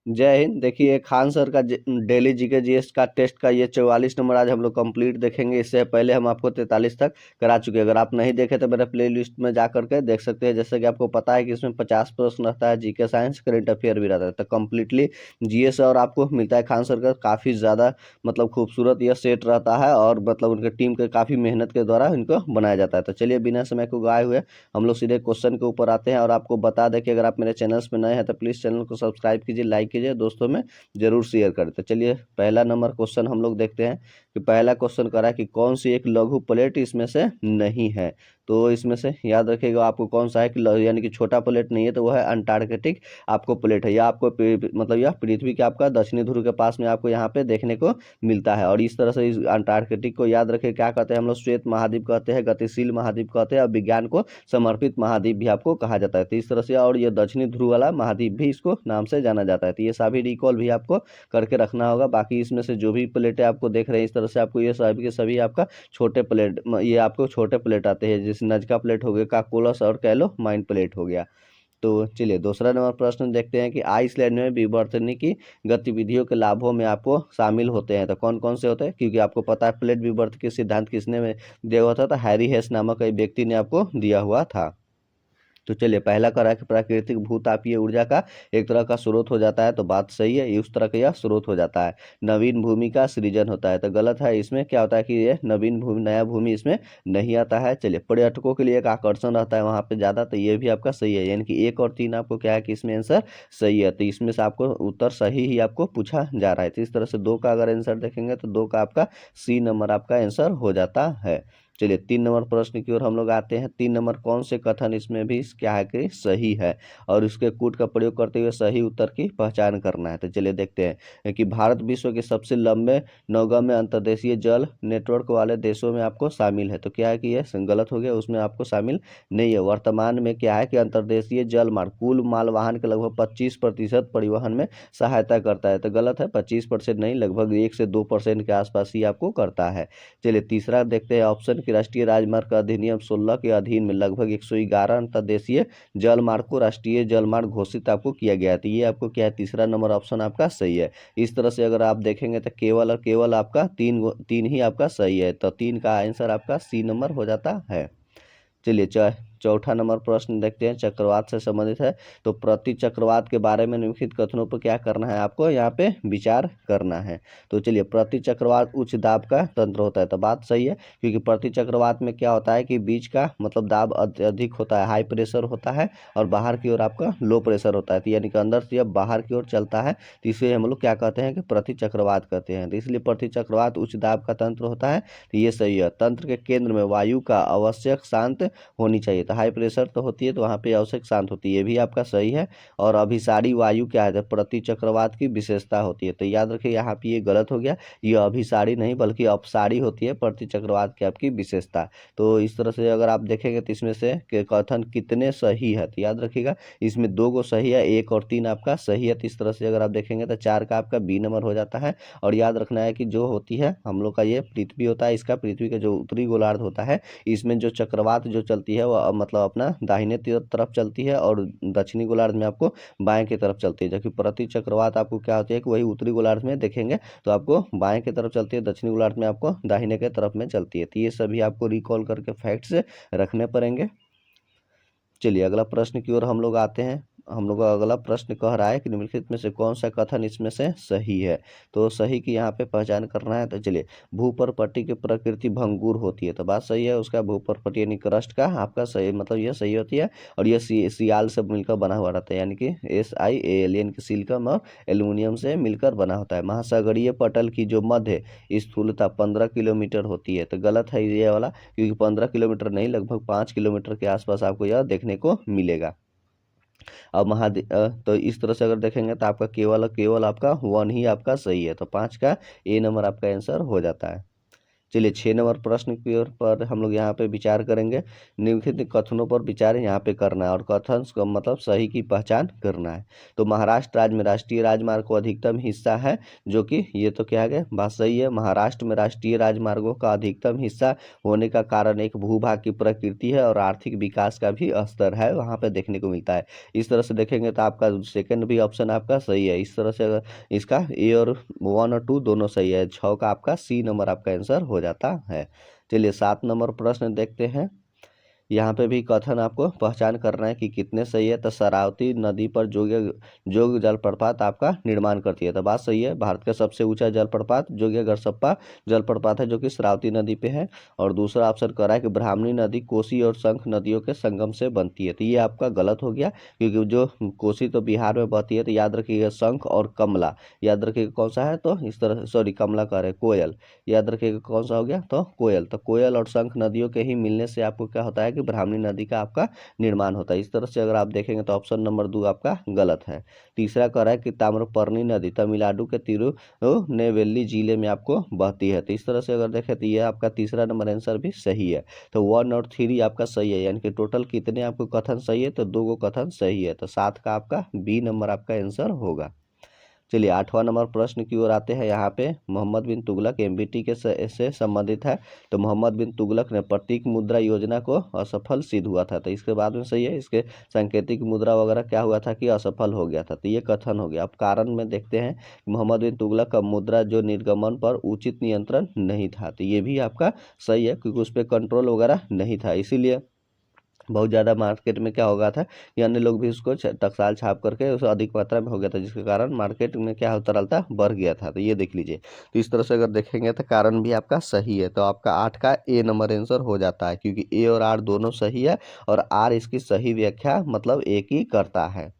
जय हिंद। देखिए खान सर का डेली जीके जीएस का टेस्ट का ये 44 नंबर आज हम लोग कंप्लीट देखेंगे। इससे पहले हम आपको 43 तक करा चुके हैं। अगर आप नहीं देखे तो मेरे प्ले लिस्ट में जा करके देख सकते हैं। जैसे कि आपको पता है कि इसमें 50 प्रश्न रहता है, जीके साइंस करेंट अफेयर भी रहता है, तो कम्प्लीटली जीएस और आपको मिलता है खान सर का काफ़ी ज़्यादा मतलब खूबसूरत यह सेट रहता है और मतलब उनके टीम के काफ़ी मेहनत के द्वारा इनको बनाया जाता है। तो चलिए बिना समय को गवाए हुए हम लोग सीधे क्वेश्चन के ऊपर आते हैं। और आपको बता दें कि अगर आप मेरे चैनल्स पे नए हैं तो प्लीज़ चैनल को सब्सक्राइब कीजिए, लाइक कीजिए, दोस्तों में जरूर शेयर करें। तो चलिए पहला नंबर क्वेश्चन हम लोग देखते हैं कि पहला क्वेश्चन करा कि कौन सी एक लघु प्लेट इसमें से नहीं है। तो इसमें से याद रखिएगा आपको कौन सा है कि यानी कि छोटा प्लेट नहीं है, तो वह है अंटार्कटिक आपको प्लेट है। यह आपको मतलब यह पृथ्वी के आपका दक्षिणी ध्रुव के पास में आपको यहाँ पे देखने को मिलता है। और इस तरह से इस अंटार्कटिक को याद रखिए क्या कहते हैं हम लोग, श्वेत महाद्वीप कहते हैं, गतिशील महाद्वीप कहते हैं और विज्ञान को समर्पित महाद्वीप भी आपको कहा जाता है। तो इस तरह से और ये दक्षिणी ध्रुव वाला महाद्वीप भी इसको नाम से जाना जाता है। तो ये सभी रिकॉल भी आपको करके रखना होगा। बाकी इसमें से जो भी प्लेटें आपको देख रहे हैं इस तरह से आपको ये सभी के सभी आपका छोटे प्लेट, ये आपको छोटे प्लेट आते हैं, जैसे नजका प्लेट हो गया, काकोलस और कैलो माइन प्लेट हो गया। तो चलिए दूसरा नंबर प्रश्न देखते हैं कि आइसलैंड में विवर्तनिक की गतिविधियों के लाभों में आपको शामिल होते हैं। तो कौन कौन से होते हैं, क्योंकि आपको पता है प्लेट विवर्तन के सिद्धांत किसने में दिया हुआ था, तो हैरी हेस नामक एक व्यक्ति ने आपको दिया हुआ था। तो चलिए पहला करा है कि प्राकृतिक भूतापीय ऊर्जा का एक तरह का स्रोत हो जाता है, तो बात सही है, ये उस तरह का यह स्रोत हो जाता है। नवीन भूमि का सृजन होता है, तो गलत है। इसमें क्या होता है कि ये नवीन भूमि, नया भूमि इसमें नहीं आता है। चलिए पर्यटकों के लिए एक आकर्षण रहता है वहाँ पे ज़्यादा, तो ये भी आपका सही है। यानी कि 1 और 3 आपको क्या है कि इसमें आंसर सही है। तो इसमें से आपको उत्तर सही ही आपको पूछा जा रहा है। तो इस तरह से 2 का अगर आंसर देखेंगे तो 2 का आपका सी नंबर आपका आंसर हो जाता है। चलिए 3 नंबर प्रश्न की ओर हम लोग आते हैं। 3 नंबर कौन से कथन इसमें भी क्या है कि सही है और उसके कूट का प्रयोग करते हुए सही उत्तर की पहचान करना है। तो चलिए देखते हैं कि भारत विश्व के सबसे लंबे नौगम्य अंतर्देशीय जल नेटवर्क वाले देशों में आपको शामिल है। तो क्या है कि यह गलत हो गया, उसमें आपको शामिल नहीं है। वर्तमान में क्या है कि अंतर्देशीय जल मार्ग कुल मालवाहन के लगभग 25% परिवहन में सहायता करता है। तो गलत है, 25% नहीं, लगभग 1 से 2% के आसपास ही आपको करता है। चलिए तीसरा देखते हैं ऑप्शन कि राष्ट्रीय राजमार्ग अधिनियम 16 के अधीन में लगभग 111 अंतर्देशीय जल मार्ग को राष्ट्रीय जल मार्ग घोषित आपको किया गया है। तो ये आपको क्या है, तीसरा नंबर ऑप्शन आपका सही है। इस तरह से अगर आप देखेंगे तो केवल और केवल आपका तीन ही आपका सही है। तो 3 का आंसर आपका सी नंबर हो जाता है। चलिए चौथा नंबर प्रश्न देखते हैं, चक्रवात से संबंधित है। तो प्रति चक्रवात के बारे में निम्नलिखित कथनों पर क्या करना है, आपको यहाँ पे विचार करना है। तो चलिए प्रति चक्रवात उच्च दाब का तंत्र होता है, तो बात सही है, क्योंकि प्रति चक्रवात में क्या होता है कि बीच का मतलब दाब अधिक होता है, हाई प्रेशर होता है, और बाहर की ओर आपका लो प्रेशर होता है। तो यानी कि अंदर से जब बाहर की ओर चलता है तो इसे हम लोग क्या कहते हैं कि प्रति चक्रवात कहते हैं। तो इसलिए प्रति चक्रवात उच्च दाब का तंत्र होता है। तो ये सही है। तंत्र के केंद्र में वायु का आवश्यक शांत होनी चाहिए। तो हाई प्रेशर तो होती है तो वहाँ पे आवश्यक शांत होती है, ये भी आपका सही है। और अभिसारी वायु क्या है, प्रति चक्रवात की विशेषता होती है। तो याद रखिए यहाँ पे ये गलत हो गया, ये अभिसारी नहीं बल्कि अपसारी होती है प्रति चक्रवात की आपकी विशेषता। तो इस तरह से अगर आप देखेंगे तो इसमें से कथन कितने सही है, तो याद रखिएगा इसमें 2 को सही है, 1 और 3 आपका सही है। तो इस तरह से अगर आप देखेंगे तो 4 का आपका बी नंबर हो जाता है। और याद रखना है कि जो होती है हम लोग का ये पृथ्वी होता है, इसका पृथ्वी का जो उत्तरी गोलार्ध होता है इसमें जो चक्रवात जो चलती है वह मतलब अपना दाहिने तरफ चलती है और दक्षिणी गोलार्ध में आपको बाएं की तरफ चलती है। जबकि प्रति चक्रवात आपको क्या होती है कि वही उत्तरी गोलार्ध में देखेंगे तो आपको बाएं की तरफ चलती है, दक्षिणी गोलार्ध में आपको दाहिने के तरफ में चलती है। तो ये सभी आपको रिकॉल करके फैक्ट्स रखने पड़ेंगे। चलिए अगला प्रश्न की ओर हम लोग आते हैं। हम लोग का अगला प्रश्न कह रहा है कि निम्नलिखित में से कौन सा कथन इसमें से सही है। तो सही की यहाँ पे पहचान करना है। तो चलिए भूपर्पट्टी की प्रकृति भंगुर होती है, तो बात सही है। उसका भूपर्पट्टी यानी क्रस्ट का आपका सही मतलब यह सही होती है। और यह सियाल से मिलकर बना हुआ रहता है, यानी कि SiAl यानी कि सिलिकॉन और एल्यूमिनियम से मिलकर बना होता है। महासागरीय पटल की जो मध्य स्थूलता 15 किलोमीटर होती है, तो गलत है ये वाला, क्योंकि 15 किलोमीटर नहीं लगभग 5 किलोमीटर के आसपास आपको यह देखने को मिलेगा। अब तो इस तरह से अगर देखेंगे तो आपका केवल और केवल आपका 1 ही आपका सही है। तो 5 का ए नंबर आपका आंसर हो जाता है। चलिए 6 नंबर प्रश्न की ओर पर हम लोग यहाँ पे विचार करेंगे। निम्नलिखित कथनों पर विचार यहाँ पे करना है और कथन का मतलब सही की पहचान करना है। तो महाराष्ट्र राज्य में राष्ट्रीय राजमार्ग को अधिकतम हिस्सा है, जो कि ये तो क्या है, बात सही है। महाराष्ट्र में राष्ट्रीय राजमार्गों का अधिकतम हिस्सा होने का कारण एक भूभाग की प्रकृति है और आर्थिक विकास का भी स्तर है, वहाँ पे देखने को मिलता है। इस तरह से देखेंगे तो आपका सेकंड भी ऑप्शन आपका सही है। इस तरह से अगर इसका ए और 1 और 2 दोनों सही है, 6 का आपका सी नंबर आपका आंसर हो जाता है। चलिए 7 नंबर प्रश्न देखते हैं। यहाँ पे भी कथन आपको पहचान करना है कि कितने सही है। तो शरावती नदी पर जोग जलप्रपात आपका निर्माण करती है, तो बात सही है। भारत का सबसे ऊंचा जलप्रपात जोगिया गरसप्पा जलप्रपात है, जो कि शरावती नदी पे है। और दूसरा ऑप्शन कर रहा है कि ब्राह्मणी नदी कोसी और शंख नदियों के संगम से बनती है, तो ये आपका गलत हो गया, क्योंकि जो कोसी तो बिहार में बहती है। तो याद रखिएगा शंख और कमला, याद रखिएगा कौन सा है, तो इस तरह सॉरी कमला कह रहे कोयल, याद रखिएगा कौन सा हो गया, तो कोयल। तो कोयल और शंख नदियों के ही मिलने से आपको क्या होता है कि ब्राह्मणी नदी का आपका निर्माण होता है। इस तरह से अगर आप देखेंगे तो ऑप्शन नंबर 2 आपका गलत है। तीसरा कह रहा है कि ताम्रपर्णी नदी तमिलनाडु के तिरुनेवेली जिले में आपको बहती है, तो इस तरह से अगर देखें तो यह आपका तीसरा नंबर आंसर भी सही है। तो 1 और 3 आपका सही है, यानी कि टोटल कितने आपको कथन सही है, तो 2 को कथन सही है, तो 7 का आपका बी नंबर आपका आंसर होगा। चलिए 8वां नंबर प्रश्न की ओर आते हैं। यहाँ पे मोहम्मद बिन तुगलक एमबीटी के से संबंधित है। तो मोहम्मद बिन तुगलक ने प्रतीक मुद्रा योजना को असफल सिद्ध हुआ था, तो इसके बाद में सही है। इसके सांकेतिक मुद्रा वगैरह क्या हुआ था कि असफल हो गया था, तो ये कथन हो गया। अब कारण में देखते हैं, मोहम्मद बिन तुगलक का मुद्रा जो निर्गमन पर उचित नियंत्रण नहीं था, तो ये भी आपका सही है, क्योंकि उस पर कंट्रोल वगैरह नहीं था, इसीलिए बहुत ज़्यादा मार्केट में क्या हो गया था कि अन्य लोग भी उसको टकसाल छाप करके उसे अधिक मात्रा में हो गया था, जिसके कारण मार्केट में क्या तरलता बढ़ गया था। तो ये देख लीजिए, तो इस तरह से अगर देखेंगे तो कारण भी आपका सही है। तो आपका 8 का ए नंबर आंसर हो जाता है, क्योंकि ए और आर दोनों सही है और आर इसकी सही व्याख्या मतलब एक ही करता है।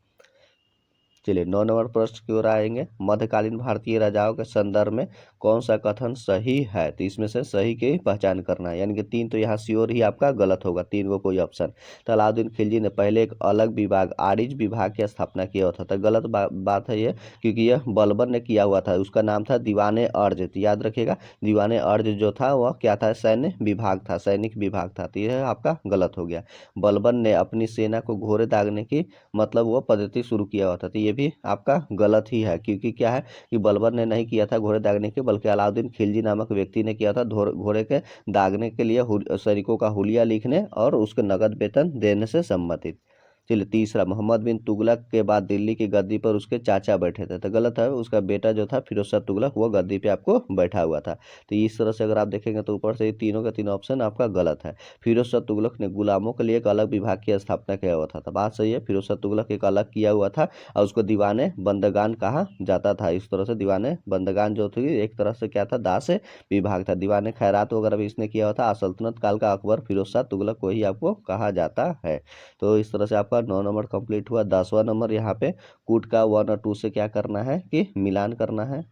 चलिए 9 नंबर प्रश्न की ओर आएंगे। मध्यकालीन भारतीय राजाओं के संदर्भ में कौन सा कथन सही है, तो इसमें से सही की पहचान करना है, यानी कि 3 तो यहाँ श्योर ही आपका गलत होगा, 3 को कोई ऑप्शन। तो अलाउद्दीन खिलजी ने पहले एक अलग विभाग आरिज विभाग की स्थापना किया हुआ था, तो गलत बात है ये, क्योंकि यह बलबन ने किया हुआ था, उसका नाम था दीवाने अर्ज। तो याद रखिएगा दीवाने अर्ज जो था वह क्या था, सैन्य विभाग था, सैनिक विभाग था, तो यह आपका गलत हो गया। बलबन ने अपनी सेना को घोड़े दागने की मतलब वो पद्धति शुरू किया हुआ था, तो ये भी आपका गलत ही है, क्योंकि क्या है कि बलबन ने नहीं किया था घोड़े दागने के, बल्कि अलाउद्दीन खिलजी नामक व्यक्ति ने किया था घोड़े के दागने के लिए सैनिकों का हुलिया लिखने और उसके नगद वेतन देने से संबंधित। चलिए तीसरा, मोहम्मद बिन तुगलक के बाद दिल्ली की गद्दी पर उसके चाचा बैठे थे, तो गलत है, उसका बेटा जो था फिरोज शाह तुगलक वो गद्दी पे आपको बैठा हुआ था। तो इस तरह से अगर आप देखेंगे तो ऊपर से ये तीनों का तीनों ऑप्शन आपका गलत है। फिरोज शाह तुगलक ने गुलामों के लिए एक अलग विभाग की स्थापना किया हुआ था, तो बात सही है, फिरोज शाह तुगलक एक अलग किया हुआ था और उसको दीवाने बंदगान कहा जाता था। इस तरह से दीवाने बंदगान जो थी एक तरह से क्या था, दास विभाग था। दीवाने खैरात वगैरह भी इसने किया हुआ था। सल्तनत काल का अकबर फिरोज शाह तुगलक को ही आपको कहा जाता है। तो इस तरह से आपका 9 नंबर कंप्लीट हुआ। 10वां नंबर यहाँ पे कूट का 1 और 2 से क्या करना है कि मिलान करना है।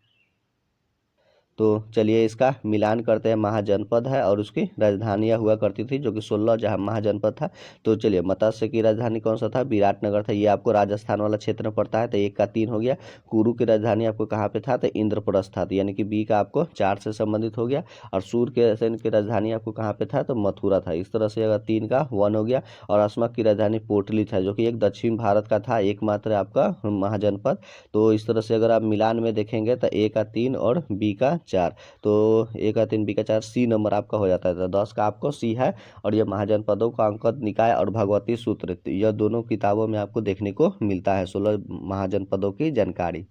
तो चलिए इसका मिलान करते हैं। महाजनपद है और उसकी राजधानियाँ हुआ करती थी, जो कि 16 जहाँ महाजनपद था। तो चलिए मत्स्य की राजधानी कौन सा था, विराटनगर था, ये आपको राजस्थान वाला क्षेत्र में पड़ता है, तो 1 का 3 हो गया। कुरु की राजधानी आपको कहाँ पे था, तो इंद्रप्रस्थ था, तो यानी कि बी का आपको 4 से संबंधित हो गया। और सूर के सेन की राजधानी आपको कहाँ पे था, तो मथुरा था। इस तरह से अगर 3 का 1 हो गया। और अस्मक की राजधानी पोटली था, जो कि एक दक्षिण भारत का था एकमात्र आपका महाजनपद। तो इस तरह से अगर आप मिलान में देखेंगे तो ए का 3 और बी का 4, तो ए का 3 बी का 4, सी नंबर आपका हो जाता है। तो 10 का आपको सी है। और ये महाजनपदों का अंकद निकाय और भगवती सूत्र, यह दोनों किताबों में आपको देखने को मिलता है 16 महाजनपदों की जानकारी।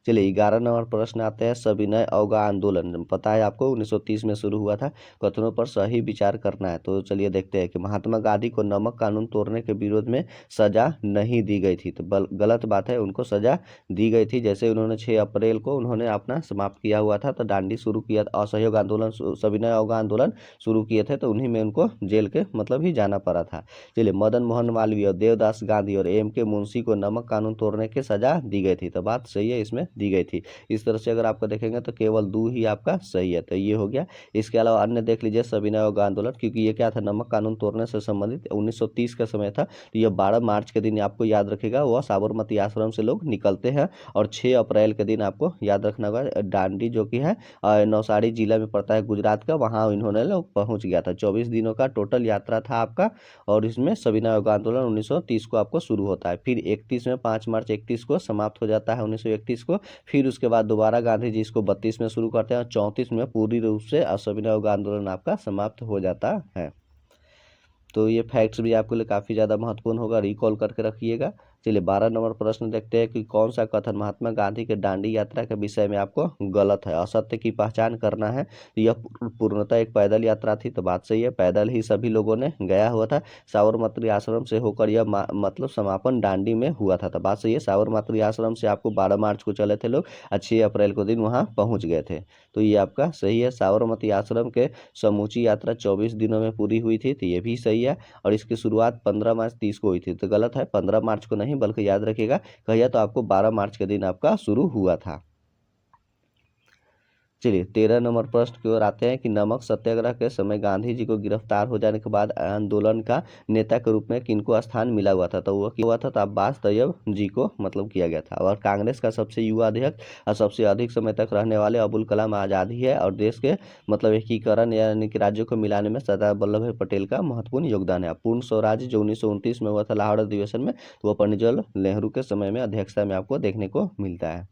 चलिए 11 नंबर प्रश्न आते हैं। सविनय अवज्ञा आंदोलन पता है आपको 1930 में शुरू हुआ था, कथनों पर सही विचार करना है। तो चलिए देखते हैं कि महात्मा गांधी को नमक कानून तोड़ने के विरोध में सजा नहीं दी गई थी, तो गलत बात है, उनको सजा दी गई थी। जैसे उन्होंने 6 अप्रैल को उन्होंने अपना समाप्त किया हुआ था, तो दांडी शुरू किया, असहयोग आंदोलन सविनय अवज्ञा आंदोलन शुरू किए थे, तो उन्हीं में उनको जेल के मतलब ही जाना पड़ा था। चलिए मदन मोहन मालवीय और देवदास गांधी और एम के मुंशी को नमक कानून तोड़ने की सजा दी गई थी, तो बात सही है, इसमें दी गई थी। इस तरह से अगर आपको देखेंगे तो केवल दो ही आपका सही है, तो ये हो गया। इसके अलावा अन्य देख लीजिए सविनय अवज्ञा आंदोलन, क्योंकि ये क्या था, नमक कानून तोड़ने से संबंधित 1930 का समय था। तो ये 12 मार्च के दिन आपको याद रखेगा, वह साबरमती आश्रम से लोग निकलते हैं। और 6 अप्रैल के दिन आपको याद रखना होगा, दांडी जो कि है नौसारी जिला में पड़ता है गुजरात का, वहाँ इन्होंने लोग पहुंच गया था। 24 दिनों का टोटल यात्रा था आपका। और इसमें सविनय अवज्ञा आंदोलन 1930 को आपको शुरू होता है, फिर 31 में 5 मार्च 31 को समाप्त हो जाता है 1931 को। फिर उसके बाद दोबारा गांधी जी इसको 32 में शुरू करते हैं और 34 में पूरी रूप से सविनय अवज्ञा आंदोलन आपका समाप्त हो जाता है। तो ये फैक्ट्स भी आपके लिए काफ़ी ज़्यादा महत्वपूर्ण होगा, रिकॉल करके रखिएगा। चलिए 12 नंबर प्रश्न देखते हैं कि कौन सा कथन महात्मा गांधी के दांडी यात्रा के विषय में आपको गलत है। असत्य की पहचान करना है। यह पूर्णतः एक पैदल यात्रा थी, तो बात सही है, पैदल ही सभी लोगों ने गया हुआ था। साबरमती आश्रम से होकर यह मतलब समापन दांडी में हुआ था, तो बात सही है। साबरमती आश्रम से आपको 12 मार्च को चले थे लोग, 6 अप्रैल को दिन वहाँ पहुँच गए थे, तो ये आपका सही है। साबरमती आश्रम के समूची यात्रा 24 दिनों में पूरी हुई थी, तो ये भी सही है। और इसकी शुरुआत 15 मार्च 30 को हुई थी, तो गलत है, 15 मार्च को नहीं बल्कि याद रखिएगा कहिए तो आपको 12 मार्च के दिन आपका शुरू हुआ था। चलिए 13 नंबर प्रश्न की ओर आते हैं कि नमक सत्याग्रह के समय गांधी जी को गिरफ्तार हो जाने के बाद आंदोलन का नेता के रूप में किनको स्थान मिला हुआ था, तो वो हुआ था तो अब्बास तैयब जी को मतलब किया गया था। और कांग्रेस का सबसे युवा अध्यक्ष और सबसे अधिक समय तक रहने वाले अबुल कलाम आज़ाद ही है। और देश के मतलब एकीकरण यानी कि राज्यों को मिलाने में सरदार वल्लभ भाई पटेल का महत्वपूर्ण योगदान है। पूर्ण स्वराज्य जो 1929 में हुआ था लाहौर अधिवेशन में, तो वो पंडित जवाहरलाल नेहरू के समय में अध्यक्षता में आपको देखने को मिलता है।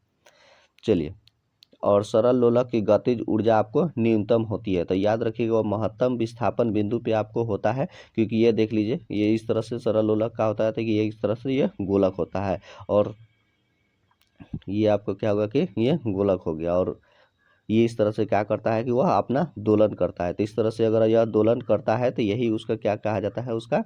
चलिए, और सरल लोलक की गतिज ऊर्जा आपको न्यूनतम होती है, तो याद रखिएगा वो महत्तम विस्थापन बिंदु पे आपको होता है। क्योंकि ये देख लीजिए, ये इस तरह से सरल लोलक का होता है, तो कि ये इस तरह से ये गोलक होता है, और ये आपको क्या होगा कि ये गोलक हो गया। और ये इस तरह से क्या करता है कि वह अपना दोलन करता है, तो इस तरह से अगर यह दोलन करता है तो यही उसका क्या कहा जाता है, उसका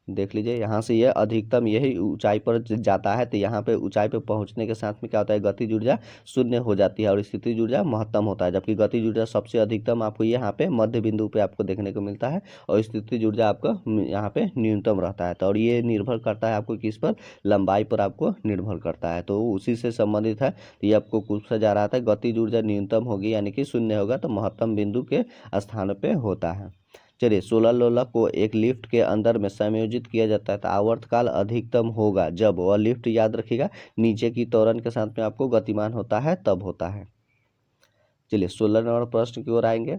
देख लीजिए यहाँ से यह अधिकतम यही ऊंचाई पर जाता है, तो यहाँ पे ऊंचाई पे पहुँचने के साथ में क्या होता है, गतिज ऊर्जा शून्य हो जाती है और स्थितिज ऊर्जा महत्तम होता है। जबकि गतिज ऊर्जा सबसे अधिकतम आपको यहाँ पे मध्य बिंदु पे आपको देखने को मिलता है, और स्थितिज ऊर्जा आपका यहाँ पे न्यूनतम रहता है। तो और ये निर्भर करता है आपको किस पर, लंबाई पर आपको निर्भर करता है, तो उसी से संबंधित है। तो ये आपको पूछा जा रहा था, गतिज ऊर्जा न्यूनतम होगी यानी कि शून्य होगा, तो महत्तम बिंदु के स्थान पे होता है। चलिए 16 लोलक को एक लिफ्ट के अंदर में समायोजित किया जाता है, तो आवर्तकाल अधिकतम होगा जब वह लिफ्ट, याद रखिएगा, नीचे की त्वरण के साथ में आपको गतिमान होता है, तब होता है। चलिए 16 नंबर प्रश्न की ओर आएंगे।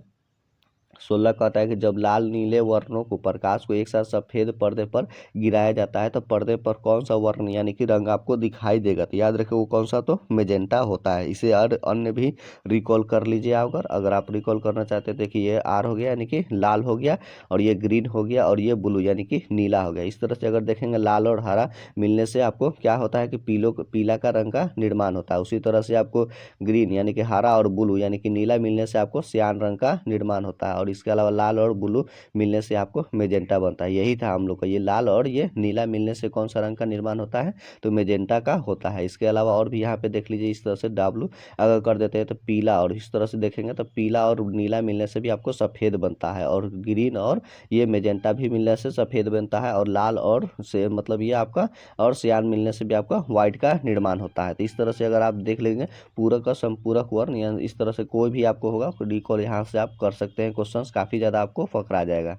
16 कहता है कि जब लाल नीले वर्णों को प्रकाश को एक साथ सफेद पर्दे पर गिराया जाता है, तो पर्दे पर कौन सा वर्ण यानी कि रंग आपको दिखाई देगा, तो याद रखिए वो कौन सा, तो मेजेंटा होता है। इसे अन्य भी रिकॉल कर लीजिए। अगर आप रिकॉल करना चाहते हैं, देखिए ये आर हो गया यानी कि लाल हो गया, और ये ग्रीन हो गया, और ये ब्लू यानी कि नीला हो गया। इस तरह से अगर देखेंगे लाल और हरा मिलने से आपको क्या होता है कि पीला का रंग का निर्माण होता है। उसी तरह से आपको ग्रीन यानी कि हरा और ब्लू यानी कि नीला मिलने से आपको सियान रंग का निर्माण होता है। और इसके अलावा लाल और ब्लू मिलने से आपको मेजेंटा बनता है। यही था हम लोग का, ये लाल और ये नीला मिलने से कौन सा रंग का निर्माण होता है, तो मेजेंटा का होता है। इसके अलावा और भी यहाँ पे देख लीजिए, इस तरह से डब्लू अगर कर देते हैं तो पीला, और इस तरह से देखेंगे तो पीला और नीला मिलने से भी आपको सफ़ेद बनता है, और ग्रीन और ये मेजेंटा भी मिलने से सफ़ेद बनता है, और लाल और से मतलब ये आपका और सियान मिलने से भी आपका व्हाइट का निर्माण होता है। तो इस तरह से अगर आप देख लेंगे पूरक और संपूरक वर्ण, या इस तरह से कोई भी आपको होगा रिकॉल यहाँ से आप कर सकते हैं। क्वेश्चंस काफ़ी ज़्यादा आपको फकरा जाएगा।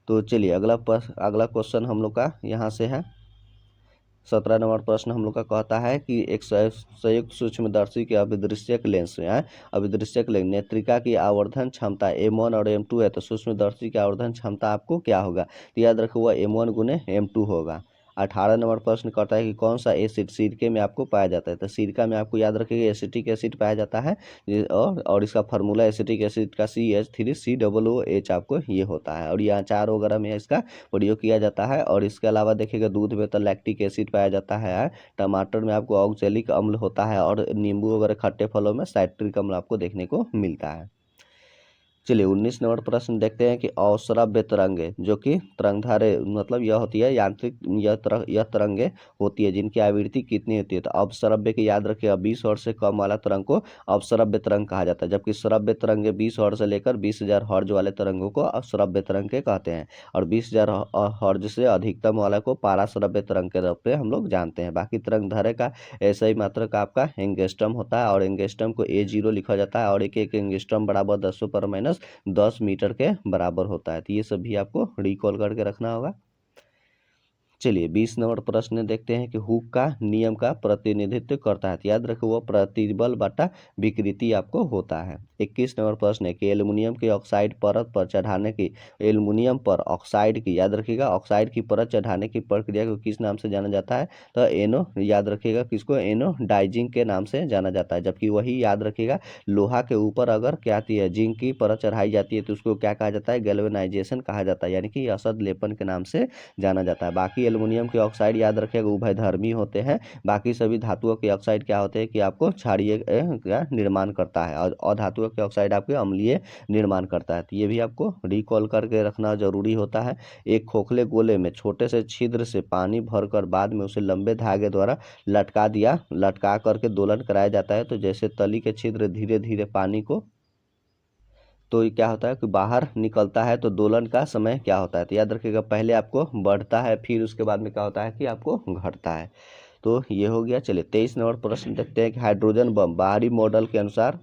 तो चलिए अगला क्वेश्चन हम लोग का यहाँ से है। 17 नंबर प्रश्न हम लोग का कहता है कि एक संयुक्त सूक्ष्मदर्शी के अभिदृश्यक लेंस है, अभिदृश्यक लेंस नेत्रिका की आवर्धन क्षमता M1 और M2 है, तो सूक्ष्मदर्शी की आवर्धन क्षमता आपको क्या होगा, तो याद रखो वह M1 गुने M2 होगा। 18 नंबर प्रश्न करता है कि कौन सा एसिड सिरके में आपको पाया जाता है, तो सिरका में आपको याद रखिएगा एसिटिक एसिड पाया जाता है, और इसका फार्मूला एसिटिक एसिड का CH3COOH आपको ये होता है। और ये अचार वगैरह में इसका प्रयोग किया जाता है। और इसके अलावा देखिएगा दूध में तो लैक्टिक एसिड पाया जाता है, टमाटर में आपको ऑक्जेलिक अम्ल होता है, और नींबू वगैरह खट्टे फलों में साइट्रिक अम्ल आपको देखने को मिलता है। चलिए 19 नंबर प्रश्न देखते हैं कि अवश्रव्य तरंगे, जो कि तरंगधारे मतलब यह होती है यांत्रिक, यह तरंगे होती है जिनकी आवृत्ति कितनी होती है। तो अवश्रव्य की याद रखिएगा 20 हर्ट्ज से कम वाला तरंग को अवश्रव्य तरंग कहा जाता है, जबकि श्रव्य तरंगे 20 हर्ट्ज से लेकर 20,000 हर्ट्ज वाले तरंगों को अश्रव्य तरंग के कहते हैं, और 20,000 हर्ट्ज से अधिकतम वाला को पाराश्रव्य तरंग के रूप में हम लोग जानते हैं। बाकी तरंगधारे का ऐसा ही मात्रक का आपका एंगस्ट्रम होता है, और एंगस्ट्रम को A0 लिखा जाता है, और एक एक एंगस्ट्रम बराबर 10 मीटर के बराबर होता है। तो ये सब भी आपको रिकॉल करके रखना होगा। चलिए 20 नंबर प्रश्न देखते हैं कि हुक का नियम का प्रतिनिधित्व करता है। तो याद रखो वो प्रतिबल बटा विकृति आपको होता है। 21 नंबर प्रश्न है कि एल्युमिनियम की ऑक्साइड परत पर चढ़ाने की, एल्युमिनियम पर ऑक्साइड की, याद रखिएगा ऑक्साइड की परत चढ़ाने की प्रक्रिया को किस नाम से जाना जाता है। तो एनो, याद रखिएगा किसको, एनोडाइजिंग के नाम से जाना जाता है। जबकि वही याद रखिएगा लोहा के ऊपर अगर क्या आती है, जिंक की परत चढ़ाई जाती है तो उसको क्या कहा जाता है, गैल्वेनाइजेशन कहा जाता है, यानी कि असद लेपन के नाम से जाना जाता है। बाकी एल्युमिनियम के ऑक्साइड याद रखिएगा उभयधर्मी होते हैं। बाकी सभी धातुओं के ऑक्साइड क्या होते हैं कि आपको क्षारीय का निर्माण करता है, और अधातुओं के ऑक्साइड आपके अम्लीय निर्माण करता है। तो ये भी आपको रिकॉल करके रखना जरूरी होता है। एक खोखले गोले में छोटे से छिद्र से पानी भरकर बाद में उसे लंबे धागे द्वारा लटका करके दोलन कराया जाता है। तो जैसे तली के छिद्र धीरे धीरे पानी को, तो ये क्या होता है कि बाहर निकलता है, तो दोलन का समय क्या होता है। तो याद रखिएगा पहले आपको बढ़ता है, फिर उसके बाद में क्या होता है कि आपको घटता है। तो ये हो गया। चलिए 23 नंबर प्रश्न देखते हैं कि हाइड्रोजन बम बाहरी मॉडल के अनुसार,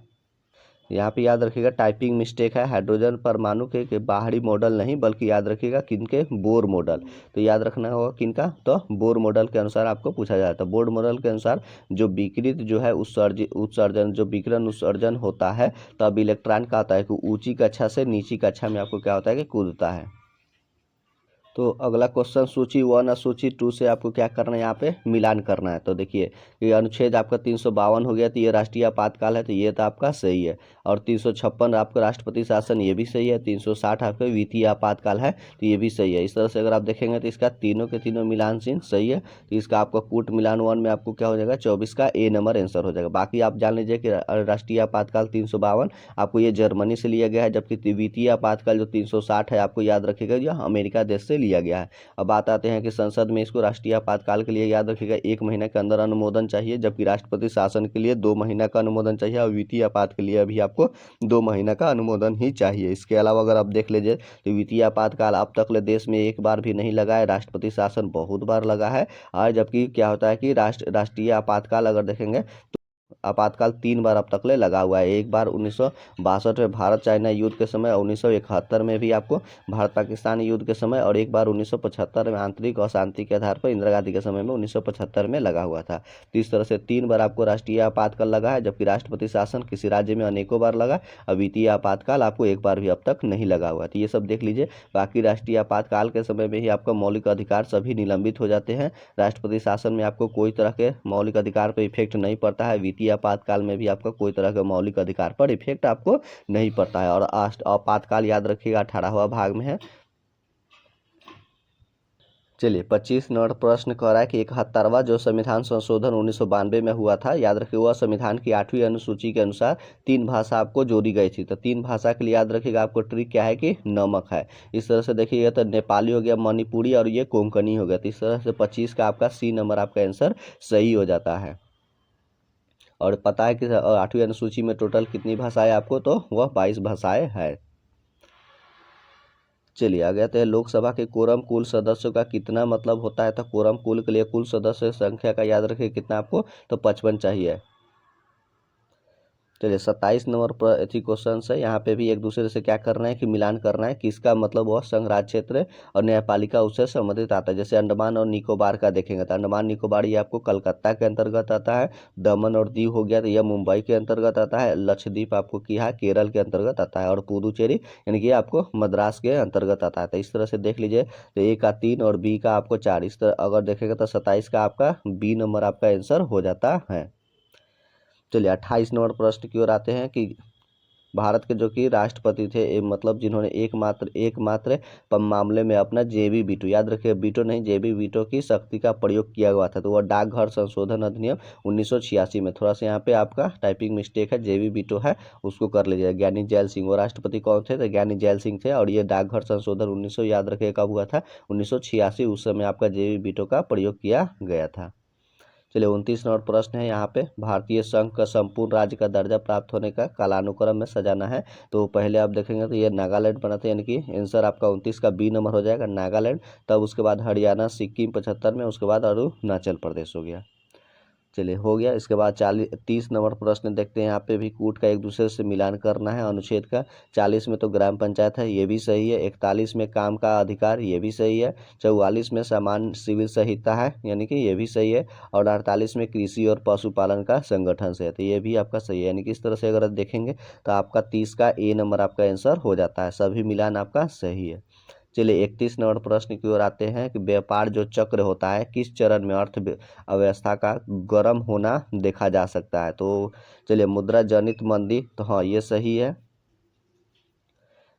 यहाँ पे याद रखिएगा टाइपिंग मिस्टेक है, हाइड्रोजन परमाणु के बाहरी मॉडल नहीं, बल्कि याद रखिएगा किनके, बोर मॉडल। तो याद रखना होगा किनका, तो बोर मॉडल के अनुसार आपको पूछा जाता है। बोर मॉडल के अनुसार जो विकिरित जो है उत्सर्जन, जो विकिरण उत्सर्जन होता है, तब इलेक्ट्रॉन का आता है कि ऊंची कक्षा से नीची कक्षा में आपको क्या होता है कि कूदता है। तो अगला क्वेश्चन सूची 1 और सूची 2 से आपको क्या करना है, यहाँ पे मिलान करना है। तो देखिए ये अनुच्छेद आपका 352 हो गया, तो ये राष्ट्रीय आपातकाल है, तो ये तो आपका सही है। और 356 आपका राष्ट्रपति शासन, ये भी सही है। 360 आपका वित्तीय आपातकाल है, तो ये भी सही है। इस तरह से अगर आप देखेंगे तो इसका तीनों के तीनों मिलान चिन्ह सही है। तो इसका आपका कूट मिलान 1 में आपको क्या हो जाएगा, 24 का A नंबर आंसर हो जाएगा। बाकी आप जान लीजिए कि राष्ट्रीय आपातकाल 352 आपको ये जर्मनी से लिया गया है, जबकि वित्तीय आपातकाल जो 360 है आपको याद रखिएगा यह अमेरिका देश से लिया गया है। अब बात आते हैं कि संसद में इसको राष्ट्रीय आपातकाल के लिए याद रखिएगा 1 महीने के अंदर अनुमोदन चाहिए, जबकि राष्ट्रपति शासन के लिए 2 महीना का अनुमोदन चाहिए, और वित्तीय आपात के लिए अभी आपको 2 महीना का अनुमोदन ही चाहिए। इसके अलावा अगर आप देख लीजिए तो वित्तीय आपातकाल अब तक देश में एक बार भी नहीं लगा है, राष्ट्रपति शासन बहुत बार लगा है। और जबकि क्या होता है कि राष्ट्रीय आपातकाल अगर देखेंगे आपातकाल 3 बार अब तक ले लगा हुआ है। एक बार 1962 में भारत चाइना युद्ध के समय, 1971 में भी आपको भारत पाकिस्तान युद्ध के समय, और एक बार 1975 में आंतरिक अशांति के आधार पर इंदिरा गांधी के समय में 1975 में लगा हुआ था। तो इस तरह से 3 बार आपको राष्ट्रीय आपातकाल लगा है, जबकि राष्ट्रपति शासन किसी राज्य में अनेकों बार लगा, और वित्तीय आपातकाल आपको एक बार भी अब तक नहीं लगा हुआ। तो ये सब देख लीजिए। बाकी राष्ट्रीय आपातकाल के समय में ही आपका मौलिक अधिकार सभी निलंबित हो जाते हैं। राष्ट्रपति शासन में आपको कोई तरह के मौलिक अधिकार पर इफेक्ट नहीं पड़ता है। वित्तीय आपातकाल में भी आपका कोई तरह के मौलिक अधिकार पर इफेक्ट आपको नहीं पड़ता है। और आपातकाल याद रखिएगा 18वां भाग में है। चलिए 25 नंबर प्रश्न कह रहा है कि 71वां जो संविधान संशोधन 1992 में हुआ था, याद रखिए वह संविधान की 8वीं अनुसूची के अनुसार 3 भाषा आपको जोड़ी गई थी। तो 3 भाषा के लिए याद रखिएगा आपको ट्रिक क्या है कि नमक है। इस तरह से देखिएगा तो नेपाली हो गया, मणिपुरी, और ये कोंकणी हो गया। तो इस तरह से 25 का आपका C नंबर आपका आंसर सही हो जाता है। और पता है कि 8वीं अनुसूची में टोटल कितनी भाषाएं आपको, तो वह 22 भाषाएं हैं। चलिए आगे आते हैं लोकसभा के कोरम कुल सदस्यों का कितना मतलब होता है। तो कोरम कुल के लिए कुल सदस्य संख्या का याद रखिए कितना आपको, तो 55 चाहिए। चलिए 27 नंबर पर ऐसी क्वेश्चन है। यहाँ पे भी एक दूसरे से क्या करना है कि मिलान करना है, किसका मतलब वह संघ राज्य क्षेत्र और न्यायपालिका उससे संबंधित आता है। जैसे अंडमान और निकोबार का देखेंगे तो अंडमान निकोबार ये आपको कलकत्ता के अंतर्गत आता है। दमन और दीव हो गया तो यह मुंबई के अंतर्गत आता है। लक्षद्वीप आपको क्या केरल के अंतर्गत आता है। और पुदुचेरी यानी कि आपको मद्रास के अंतर्गत आता है। तो इस तरह से देख लीजिए तो A का 3 और B का आपको 4। इस तरह अगर देखेंगे तो 27 का आपका B नंबर आपका आंसर हो जाता है। चलिए 28 नंबर प्रश्न की ओर आते हैं कि भारत के जो कि राष्ट्रपति थे, मतलब जिन्होंने एकमात्र मामले में अपना जेबी वीटो, याद रखिए वीटो नहीं जेबी वीटो की शक्ति का प्रयोग किया हुआ था, तो वह डाकघर संशोधन अधिनियम 1986 में। थोड़ा सा यहाँ पे आपका टाइपिंग मिस्टेक है, जेबी वीटो है, उसको कर लीजिएगा। ज्ञानी जैल सिंह, वो राष्ट्रपति कौन थे? तो ज्ञानी जैल सिंह थे। और ये डाकघर संशोधन 1900 याद रखिए कब हुआ था? 1986। उस समय आपका जेबी वीटो का प्रयोग किया गया था। चलिए 29 नंबर प्रश्न है यहाँ पे, भारतीय संघ का संपूर्ण राज्य का दर्जा प्राप्त होने का कालानुक्रम में सजाना है। तो पहले आप देखेंगे तो ये नागालैंड बना था, यानी कि आंसर आपका 29 का बी नंबर हो जाएगा, नागालैंड। तब उसके बाद हरियाणा, सिक्किम 75 में, उसके बाद अरुणाचल प्रदेश हो गया। चलिए हो गया। इसके बाद 30 नंबर प्रश्न देखते हैं। यहाँ पे भी कूट का एक दूसरे से मिलान करना है अनुच्छेद का। 40 में तो ग्राम पंचायत है, ये भी सही है। 41 में काम का अधिकार, ये भी सही है। 44 में समान सिविल संहिता है, यानी कि ये भी सही है। और 48 में कृषि और पशुपालन का संगठन से है, तो ये भी आपका सही है। यानी कि इस तरह से अगर देखेंगे तो आपका 30 का ए नंबर आपका आंसर हो जाता है, सभी मिलान आपका सही है। चलिए 31 नंबर प्रश्न की ओर आते हैं कि व्यापार जो चक्र होता है किस चरण में अर्थव्यवस्था का गर्म होना देखा जा सकता है? तो चलिए मुद्रा जनित मंदी, तो हाँ ये सही है।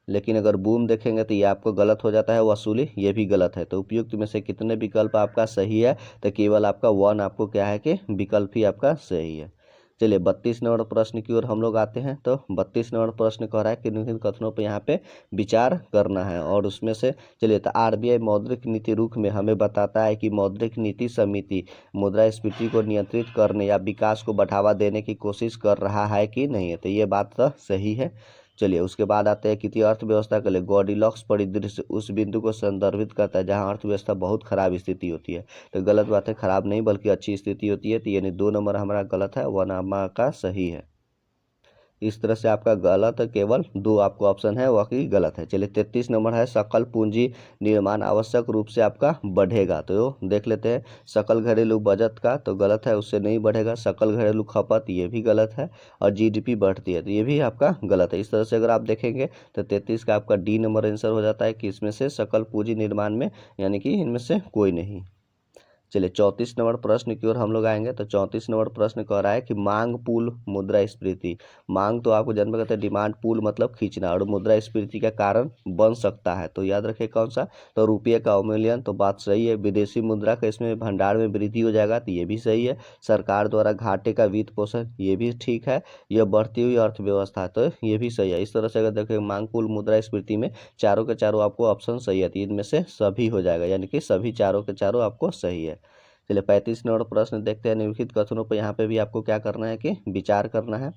लेकिन अगर बूम देखेंगे तो ये आपको गलत हो जाता है, वसूली ये भी गलत है। तो उपयुक्त में से कितने विकल्प आपका सही है? तो केवल आपका 1 आपको क्या है कि विकल्प ही आपका सही है। चलिए 32 नंबर प्रश्न की ओर हम लोग आते हैं। तो 32 नंबर प्रश्न कह रहा है कि निम्नलिखित कथनों पर यहाँ पे विचार करना है। और उसमें से चलिए तो आरबीआई मौद्रिक नीति रुख में हमें बताता है कि मौद्रिक नीति समिति मुद्रास्फीति को नियंत्रित करने या विकास को बढ़ावा देने की कोशिश कर रहा है कि नहीं है? तो ये बात तो सही है। चलिए उसके बाद आते हैं कि अर्थव्यवस्था के लिए गॉडीलॉक्स परिदृश्य उस बिंदु को संदर्भित करता है जहां अर्थव्यवस्था बहुत खराब स्थिति होती है। तो गलत बात है, खराब नहीं बल्कि अच्छी स्थिति होती है। तो यानी 2 नंबर हमारा गलत है, 1 नंबर का सही है। इस तरह से आपका गलत है, केवल 2 आपको ऑप्शन है वह की गलत है। चलिए 33 नंबर है, सकल पूंजी निर्माण आवश्यक रूप से आपका बढ़ेगा। तो देख लेते हैं सकल घरेलू बचत का, तो गलत है, उससे नहीं बढ़ेगा। सकल घरेलू खपत, ये भी गलत है। और जीडीपी बढ़ती है, तो ये भी आपका गलत है। इस तरह से अगर आप देखेंगे तो 33 का आपका डी नंबर आंसर हो जाता है कि इसमें से सकल पूंजी निर्माण में, यानी कि इनमें से कोई नहीं। चलिए 34 नंबर प्रश्न की ओर हम लोग आएंगे। तो 34 नंबर प्रश्न कह रहा है कि मांग पूल मुद्रास्फीति, मांग तो आपको जन्म कहते हैं, डिमांड पूल मतलब खींचना, और मुद्रास्फीति का कारण बन सकता है। तो याद रखिए कौन सा? तो रुपये का अवमूल्यन, तो बात सही है। विदेशी मुद्रा का इसमें भंडार में वृद्धि हो जाएगा, तो ये भी सही है। सरकार द्वारा घाटे का वित्त पोषण, ये भी ठीक है। यह बढ़ती हुई अर्थव्यवस्था, तो ये भी सही है। इस तरह से अगर देखें मांग पूल मुद्रास्फीति में चारों के चारों आपको ऑप्शन सही है, तो इनमें से सभी हो जाएगा, यानी कि सभी चारों के चारों आपको सही है। चलिए 35 नंबर प्रश्न देखते हैं। निम्नलिखित कथनों पर यहाँ पे भी आपको क्या करना है कि विचार करना है,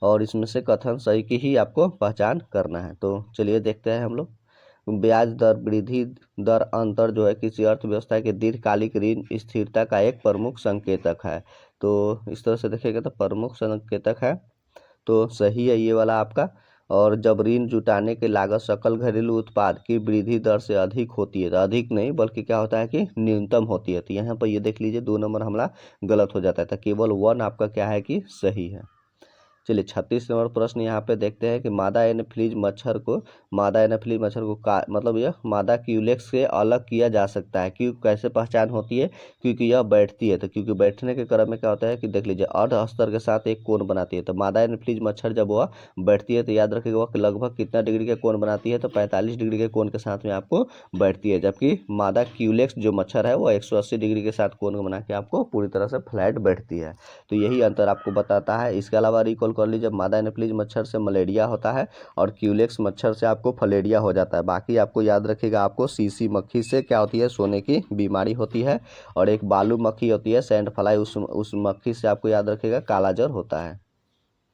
और इसमें से कथन सही की ही आपको पहचान करना है। तो चलिए देखते हैं हम लोग। ब्याज दर वृद्धि दर अंतर जो है किसी अर्थव्यवस्था के दीर्घकालिक ऋण स्थिरता का एक प्रमुख संकेतक है। तो इस तरह से देखिएगा तो प्रमुख संकेतक है, तो सही है ये वाला आपका। और जब ऋण जुटाने की लागत सकल घरेलू उत्पाद की वृद्धि दर से अधिक होती है, तो अधिक नहीं बल्कि क्या होता है कि न्यूनतम होती है। तो यहाँ पर ये देख लीजिए 2 नंबर हमारा गलत हो जाता है, तो केवल 1 आपका क्या है कि सही है। चलिए 36 नंबर प्रश्न यहाँ पे देखते हैं कि मादा एनाफिलीज मच्छर को मतलब यह मादा क्यूलेक्स से अलग किया जा सकता है। क्यों, कैसे पहचान होती है? क्योंकि यह बैठती है। तो क्योंकि बैठने के क्रम में क्या होता है कि देख लीजिए अर्ध अस्तर के साथ एक कोण बनाती है। तो मादा एनाफिलीज मच्छर जब वह बैठती है तो याद रखिएगा वह लगभग कितना डिग्री के कोण बनाती है? तो 45 डिग्री के कोण के साथ में आपको बैठती है। जबकि मादा क्यूलेक्स जो मच्छर है वो 180 डिग्री के साथ कोण बना के आपको पूरी तरह से फ्लैट बैठती है। तो यही अंतर आपको बताता है। इसके अलावा रिकॉल कर लीजिए, मादा एनाफिलीज मच्छर से मलेरिया होता है और क्यूलेक्स मच्छर से आपको फलेरिया हो जाता है। बाकी आपको याद रखिएगा आपको सीसी मक्खी से क्या होती है? सोने की बीमारी होती है। और एक बालू मक्खी होती है सैंड फ्लाई, उस मक्खी से आपको याद रखिएगा कालाजार होता है।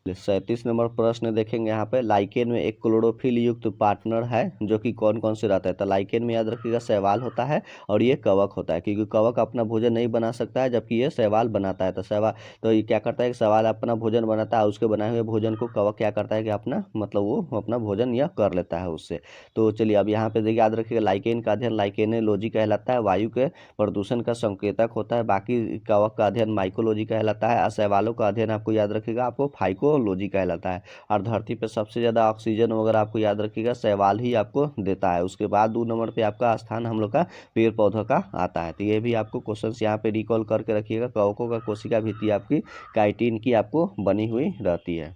37 नंबर प्रश्न देखेंगे यहाँ पे, लाइकेन में एक क्लोरोफिल युक्त पार्टनर है जो कि कौन कौन से रहता है? तो लाइकेन में याद रखिएगा शैवाल होता है और ये कवक होता है, क्योंकि कवक अपना भोजन नहीं बना सकता है जबकि ये शैवाल बनाता है। तो ये क्या करता है कि शैवाल अपना भोजन बनाता है, उसके बनाए हुए भोजन को कवक क्या करता है कि अपना मतलब वो अपना भोजन यह कर लेता है उससे। तो चलिए अब यहाँ पे देखिए याद रखिएगा लाइकेन का अध्ययन लाइकेनोलॉजी कहलाता है, वायु के प्रदूषण का संकेतक होता है। बाकी कवक का अध्ययन माइकोलॉजी कहलाता है, और शैवालों का अध्ययन आपको याद रखिएगा आपको फाइकोलॉजी कहलाता है। और धरती पर सबसे ज़्यादा ऑक्सीजन वगैरह आपको याद रखिएगा शैवाल ही आपको देता है। उसके बाद 2 नंबर पे आपका स्थान हम लोग का पेड़ पौधों का आता है। तो ये भी आपको क्वेश्चन यहाँ पे रिकॉल करके रखिएगा। कवकों का कोशिका भित्ति आपकी काइटिन की आपको बनी हुई रहती है।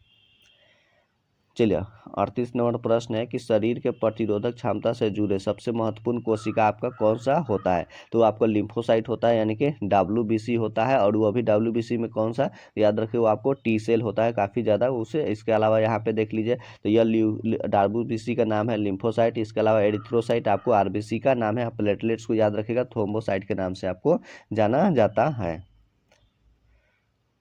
चलिए 38 नंबर प्रश्न है कि शरीर के प्रतिरोधक क्षमता से जुड़े सबसे महत्वपूर्ण कोशिका आपका कौन सा होता है। तो आपका लिम्फोसाइट होता है यानी कि WBC होता है, और वो अभी WBC में कौन सा, याद रखिए वो आपको T सेल होता है काफ़ी ज़्यादा उसे। इसके अलावा यहाँ पे देख लीजिए तो यह WBC का नाम है लिम्फोसाइट। इसके अलावा एरिथ्रोसाइट आपको RBC का नाम है। प्लेटलेट्स को याद रखिएगा थ्रोम्बोसाइट के नाम से आपको जाना जाता है।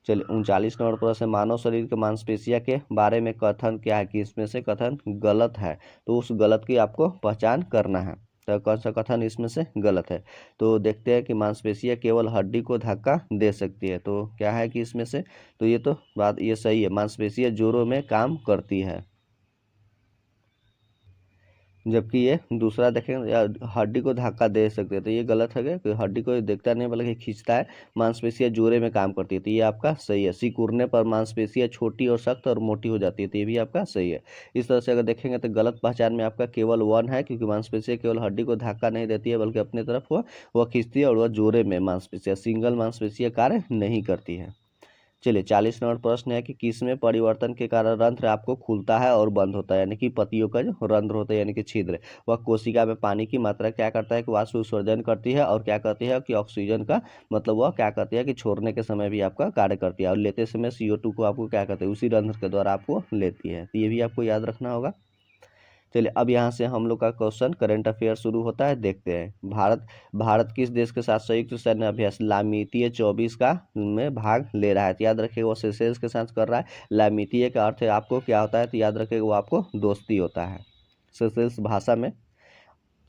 चलिए 39 नंबर प्रश्न है, मानव शरीर के मांसपेशियां के बारे में कथन क्या है कि इसमें से कथन गलत है। तो उस गलत की आपको पहचान करना है। तो कौन सा कथन इसमें से गलत है। तो देखते हैं कि मांसपेशियां केवल हड्डी को धक्का दे सकती है। तो क्या है कि इसमें से, तो ये तो बात ये सही है, मांसपेशियां जोड़ों में काम करती है। जबकि ये दूसरा देखेंगे हड्डी को धक्का दे सकते हैं, तो ये गलत है कि हड्डी को देखता नहीं बल्कि खींचता है, मांसपेशियां जोड़े में काम करती है। तो ये आपका सही है। सिकुड़ने पर मांसपेशियां छोटी और सख्त और मोटी हो जाती है। तो ये भी आपका सही है। इस तरह से अगर देखेंगे तो गलत पहचान में आपका केवल 1 है, क्योंकि मांसपेशियां केवल हड्डी को धक्का नहीं देती है बल्कि अपनी तरफ वह खींचती है, और वह जोड़े में मांसपेशियां, सिंगल मांसपेशियां कार्य नहीं करती है। चलिए 40 नंबर प्रश्न है कि किसमें परिवर्तन के कारण रंध्र आपको खुलता है और बंद होता है, यानी कि पत्तियों का जो रंध्र होता है यानी कि छिद्र, वह कोशिका में पानी की मात्रा क्या करता है कि वाष्प उत्सर्जन करती है, और क्या करती है कि ऑक्सीजन का मतलब वह क्या करती है कि छोड़ने के समय भी आपका कार्य करती है, और लेते समय CO2 को आपको क्या करते हैं उसी रंध्र के द्वारा आपको लेती है। तो ये भी आपको याद रखना होगा। चलिए अब यहाँ से हम लोग का क्वेश्चन करंट अफेयर शुरू होता है, देखते हैं। भारत किस देश के साथ संयुक्त सैन्य अभ्यास लामीतीय 24 का में भाग ले रहा है। तो याद रखिएगा वो सेशेल्स के साथ कर रहा है। लामीतीय का अर्थ है आपको क्या होता है, तो याद रखिएगा वो आपको दोस्ती होता है सेशेल्स भाषा में।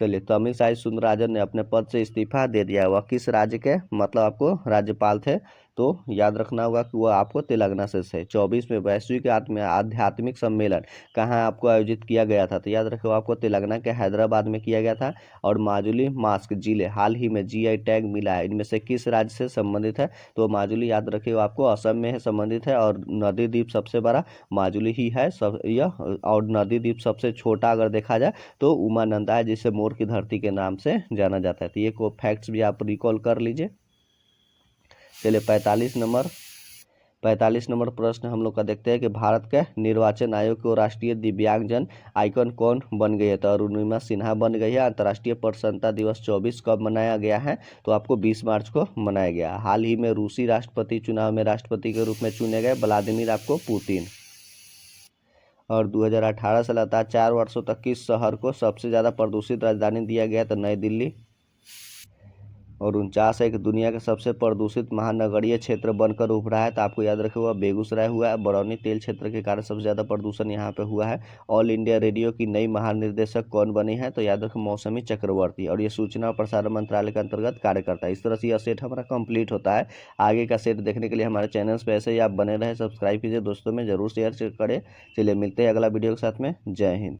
चलिए तमिलसाई सुंदरराजन ने अपने पद से इस्तीफा दे दिया है। वह किस राज्य के मतलब आपको राज्यपाल थे। तो याद रखना होगा कि वह आपको तेलंगाना से है। 24वें वैश्विक आध्यात्मिक सम्मेलन कहाँ आपको आयोजित किया गया था। तो याद रखो आपको तेलंगाना के हैदराबाद में किया गया था। और माजुली मास्क जिले हाल ही में GI टैग मिला है, इनमें से किस राज्य से संबंधित है। तो माजुली याद रखिए आपको असम में संबंधित है, और नदी द्वीप सबसे बड़ा माजुली ही है सब यह, और नदी द्वीप सबसे छोटा अगर देखा जाए तो उमानंदा है, जिसे मोर की धरती के नाम से जाना जाता है। तो ये को फैक्ट्स भी आप रिकॉल कर लीजिए। चलिए 45 नंबर प्रश्न हम लोग का देखते हैं कि भारत के निर्वाचन आयोग को राष्ट्रीय दिव्यांगजन आइकन कौन बन गई है। तो अरुणिमा सिन्हा बन गई है। अंतर्राष्ट्रीय प्रसन्नता दिवस 24 कब मनाया गया है। तो आपको 20 मार्च को मनाया गया। हाल ही में रूसी राष्ट्रपति चुनाव में राष्ट्रपति के रूप में चुने गए व्लादिमीर आपको पुतिन। और 2018 से लगातार 4 वर्षों तक किस शहर को सबसे ज़्यादा प्रदूषित राजधानी दिया गया। तो नई दिल्ली। और 49 है कि दुनिया का सबसे प्रदूषित महानगरीय क्षेत्र बनकर उभरा है। तो आपको याद रखें हुआ बेगूसराय हुआ है। बरौनी तेल क्षेत्र के कारण सबसे ज़्यादा प्रदूषण यहाँ पे हुआ है। ऑल इंडिया रेडियो की नई महानिर्देशक कौन बनी है। तो याद रखें मौसमी चक्रवर्ती, और ये सूचना और प्रसारण मंत्रालय के अंतर्गत कार्य करता है। इस तरह से यह सेट हमारा कंप्लीट होता है। आगे का सेट देखने के लिए हमारे चैनल पर ऐसे ही आप बने रहे, सब्सक्राइब कीजिए, दोस्तों में जरूर शेयर करें। चलिए मिलते हैं अगला वीडियो के साथ में। जय हिंद।